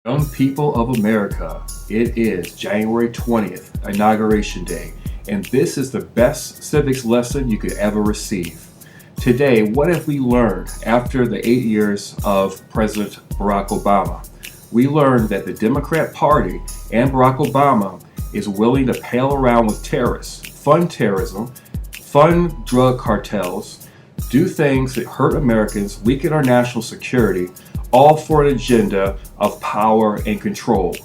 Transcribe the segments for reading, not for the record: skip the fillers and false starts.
Young people of America, it is January 20th, Inauguration Day, and this is the best civics lesson you could ever receive. Today, what have we learned after the 8 years of President Barack Obama? We learned that the Democrat Party and Barack Obama is willing to pal around with terrorists, fund terrorism, fund drug cartels, do things that hurt Americans, weaken our national security, all for an agenda of power and control.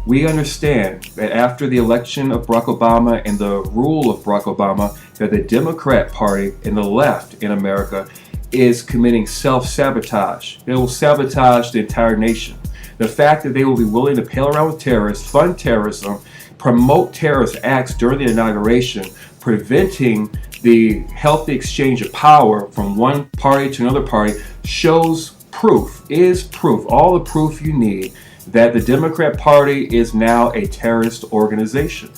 We understand that after the election of Barack Obama and the rule of Barack Obama, that the Democrat Party and the left in America is committing self-sabotage. They will sabotage the entire nation. The fact that they will be willing to pal around with terrorists, fund terrorism, promote terrorist acts during the inauguration, preventing the healthy exchange of power from one party to another party, shows proof, all the proof you need that the Democrat Party is now a terrorist organization.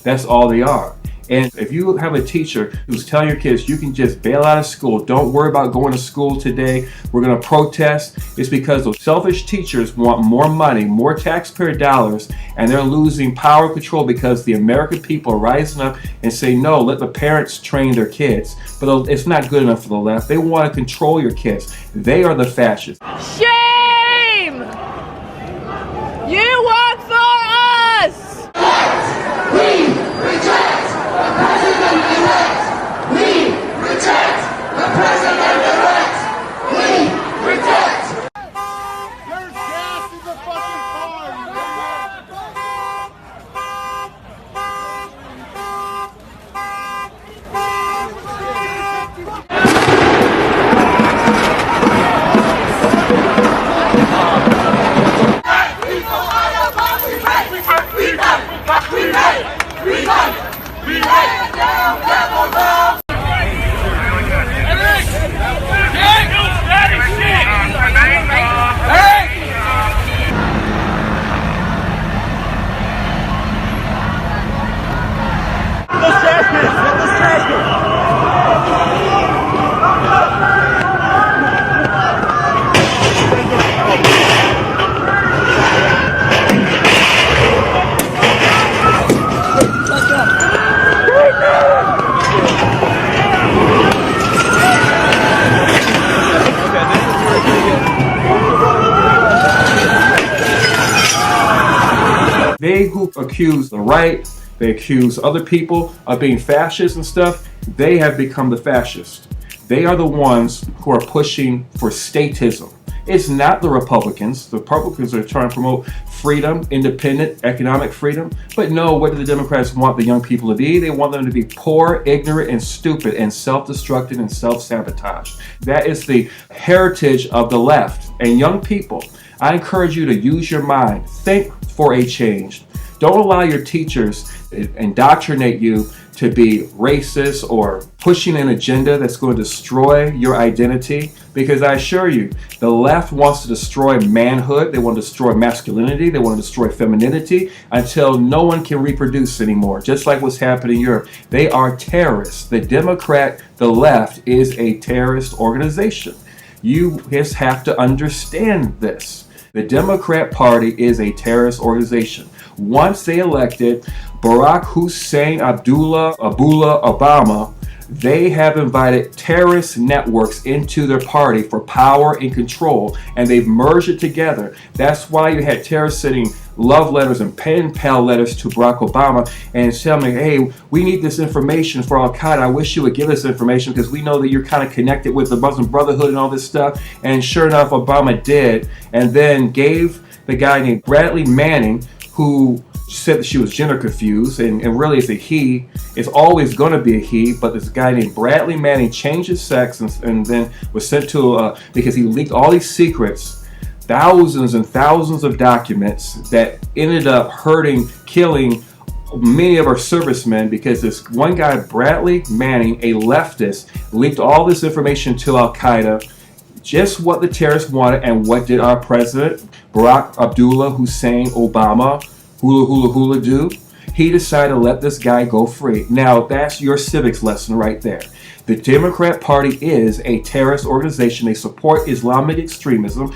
That's all they are. And if you have a teacher who's telling your kids you can just bail out of school, don't worry about going to school today, we're going to protest, it's because those selfish teachers want more money, more taxpayer dollars, and they're losing power and control because the American people are rising up and say, no, let the parents train their kids. But it's not good enough for the left. They want to control your kids. They are the fascists. Shame! You work for us! We reject the president-elect! We reject the president-elect! We reject! There's gas in the fucking car! They who accuse the right, they accuse other people of being fascists and stuff, they have become the fascists. They are the ones who are pushing for statism. It's not the Republicans. The Republicans are trying to promote freedom, independent, economic freedom. But no, what do the Democrats want the young people to be? They want them to be poor, ignorant, and stupid, and self-destructive and self-sabotaged. That is the heritage of the left. And young people, I encourage you to use your mind. Think for a change. Don't allow your teachers indoctrinate you to be racist or pushing an agenda that's going to destroy your identity. Because I assure you, the left wants to destroy manhood, they want to destroy masculinity, they want to destroy femininity until no one can reproduce anymore. Just like what's happening in Europe. They are terrorists. The left is a terrorist organization. You just have to understand this. The Democrat Party is a terrorist organization. Once they elected Barack Hussein Abdullah Obama, they have invited terrorist networks into their party for power and control, and they've merged it together. That's why you had terrorists sending love letters and pen pal letters to Barack Obama and telling him, hey, we need this information for Al-Qaeda. I wish you would give us information because we know that you're kind of connected with the Muslim Brotherhood and all this stuff. And sure enough, Obama did, and then gave the guy named Bradley Manning, who said that she was gender confused, and really it's a he. It's always going to be a he, but this guy named Bradley Manning changed his sex and then was sent to, because he leaked all these secrets, thousands and thousands of documents that ended up killing many of our servicemen, because this one guy, Bradley Manning, a leftist, leaked all this information to Al-Qaeda, just what the terrorists wanted. And what did our president, Barack Abdullah Hussein Obama, hula do? He decided to let this guy go free. Now, that's your civics lesson right there. The Democrat Party is a terrorist organization. They support Islamic extremism.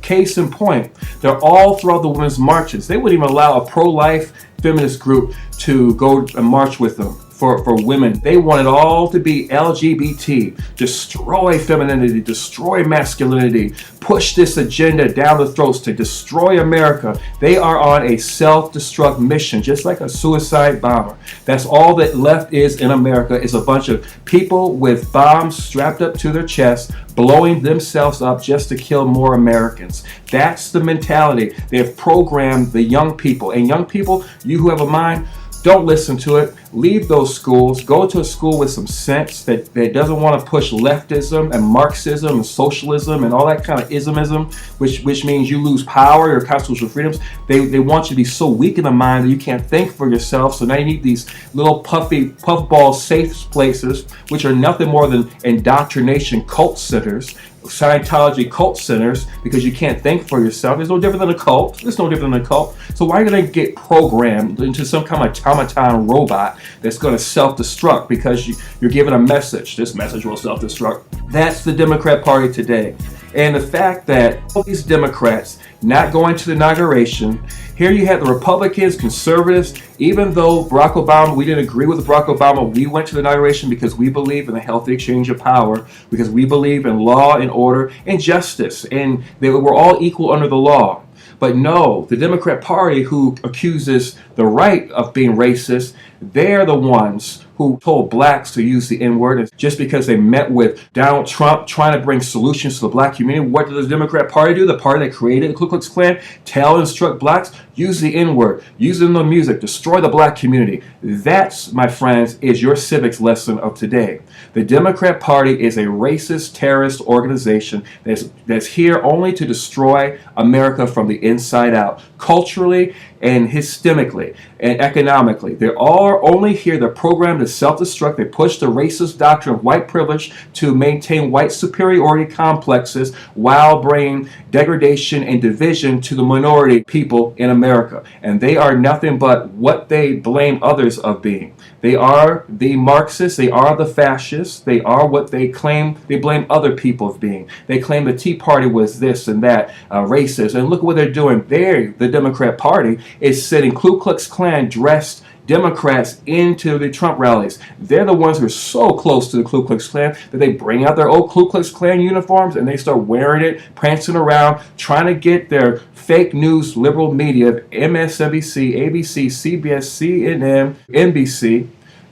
Case in point, they're all throughout the women's marches. They wouldn't even allow a pro-life feminist group to go and march with them. For women, they want it all to be LGBT, destroy femininity, destroy masculinity, push this agenda down the throats to destroy America. They are on a self-destruct mission, just like a suicide bomber. That's all that left is in America, is a bunch of people with bombs strapped up to their chests, blowing themselves up just to kill more Americans. That's the mentality. They have programmed the young people. And young people, you who have a mind, don't listen to it. Leave those schools. Go to a school with some sense that doesn't want to push leftism and Marxism and socialism and all that kind of ismism, which means you lose power, your constitutional freedoms. They want you to be so weak in the mind that you can't think for yourself. So now you need these little puffball safe places, which are nothing more than indoctrination cult centers, Scientology cult centers, because you can't think for yourself. It's no different than a cult. It's no different than a cult. So why are you going to get programmed into some kind of automaton robot that's going to self-destruct because you're given a message? This message will self-destruct. That's the Democrat Party today. And the fact that all these Democrats not going to the inauguration, here you have the Republicans, conservatives, even though Barack Obama, we didn't agree with Barack Obama, we went to the inauguration because we believe in the healthy exchange of power, because we believe in law and order and justice, and they were all equal under the law. But no, the Democrat Party, who accuses the right of being racist, they're the ones who told blacks to use the N-word just because they met with Donald Trump trying to bring solutions to the black community. What did the Democrat Party do? The party that created the Ku Klux Klan, tell and instruct blacks, use the N-word, use it in the music, destroy the black community. That's, my friends, is your civics lesson of today. The Democrat Party is a racist terrorist organization that's here only to destroy America from the inside out, culturally and systemically and economically. They're all only here, they're programmed to self-destruct. They push the racist doctrine of white privilege to maintain white superiority complexes while bringing degradation and division to the minority people in America. And they are nothing but what they blame others of being. They are the Marxists, they are the fascists, they are what they claim, they blame other people of being. They claim the Tea Party was this and that, racist. And look what they're doing. The Democrat Party is sending Ku Klux Klan dressed Democrats into the Trump rallies. They're the ones who are so close to the Ku Klux Klan that they bring out their old Ku Klux Klan uniforms and they start wearing it, prancing around, trying to get their fake news liberal media, MSNBC, ABC, CBS, CNN, NBC,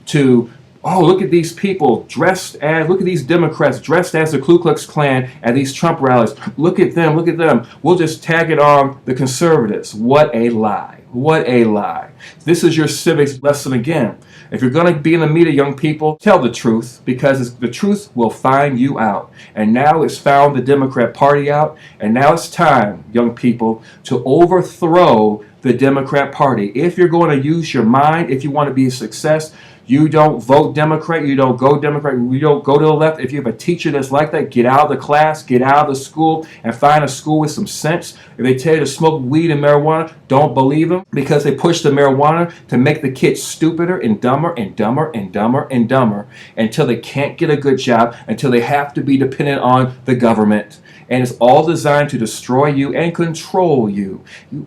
to, oh, look at these people look at these Democrats dressed as the Ku Klux Klan at these Trump rallies. Look at them, look at them. We'll just tag it on the conservatives. What a lie. What a lie. This is your civics lesson again. If you're going to be in the media, young people, tell the truth, because the truth will find you out. And now it's found the Democrat Party out. And now it's time, young people, to overthrow the Democrat Party. If you're going to use your mind, if you want to be a success, you don't vote Democrat, you don't go Democrat, you don't go to the left. If you have a teacher that's like that, get out of the class, get out of the school, and find a school with some sense. If they tell you to smoke weed and marijuana, don't believe them, because they push the marijuana to make the kids stupider and dumber and dumber and dumber and dumber until they can't get a good job, until they have to be dependent on the government. And it's all designed to destroy you and control you.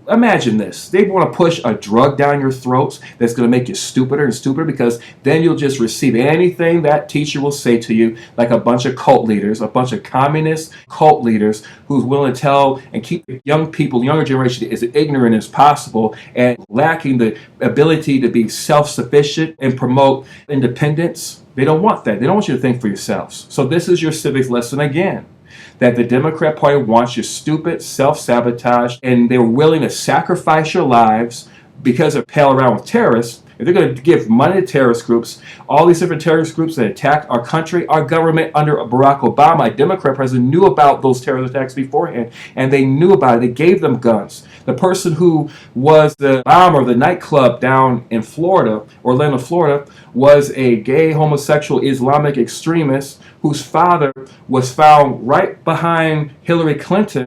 Imagine this. They want to push a drug down your throats that's going to make you stupider and stupider, because then you'll just receive anything that teacher will say to you, like a bunch of cult leaders, a bunch of communist cult leaders who's willing to tell and keep young people, younger generation, as ignorant as possible and lacking the ability to be self-sufficient and promote independence. They don't want that. They don't want you to think for yourselves. So this is your civics lesson again, that the Democrat Party wants you stupid, self-sabotage, and they're willing to sacrifice your lives because they're pal around with terrorists. If they're going to give money to terrorist groups, all these different terrorist groups that attacked our country, our government under Barack Obama, a Democrat president, knew about those terrorist attacks beforehand, and they knew about it. They gave them guns. The person who was the bomber of the nightclub down in Florida, Orlando, Florida, was a gay, homosexual, Islamic extremist whose father was found right behind Hillary Clinton,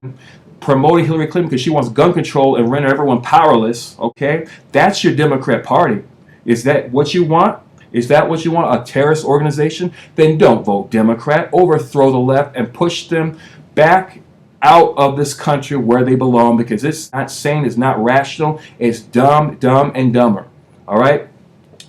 promoting Hillary Clinton because she wants gun control and render everyone powerless. Okay? That's your Democrat Party. Is that what you want? Is that what you want? A terrorist organization? Then don't vote Democrat. Overthrow the left and push them back out of this country where they belong, because it's not sane, it's not rational, it's dumb, dumb, and dumber. All right?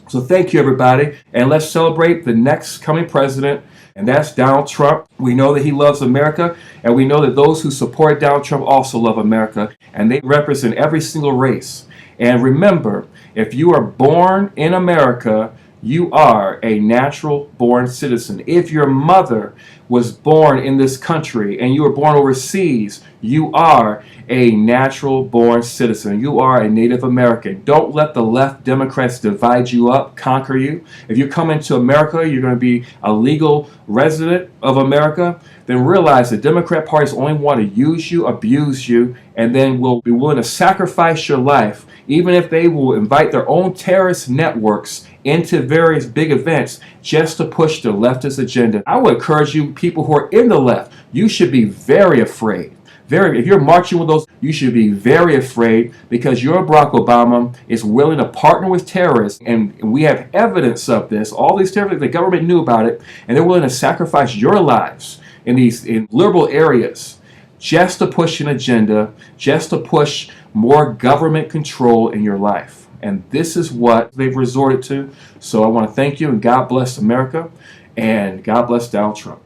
So thank you, everybody. And let's celebrate the next coming president, and that's Donald Trump. We know that he loves America, and we know that those who support Donald Trump also love America, and they represent every single race. And remember, if you are born in America, you are a natural born citizen. If your mother was born in this country and you were born overseas, you are a natural born citizen. You are a Native American. Don't let the left Democrats divide you up, conquer you. If you come into America, you're going to be a legal resident of America, then realize the Democrat parties only want to use you, abuse you, and then will be willing to sacrifice your life, even if they will invite their own terrorist networks into various big events just to push the leftist agenda. I would encourage you, people who are in the left, you should be very afraid. If you're marching with those, you should be very afraid, because your Barack Obama is willing to partner with terrorists, and we have evidence of this. All these terrorists, the government knew about it, and they're willing to sacrifice your lives in liberal areas just to push an agenda, just to push more government control in your life. And this is what they've resorted to. So I want to thank you, and God bless America, and God bless Donald Trump.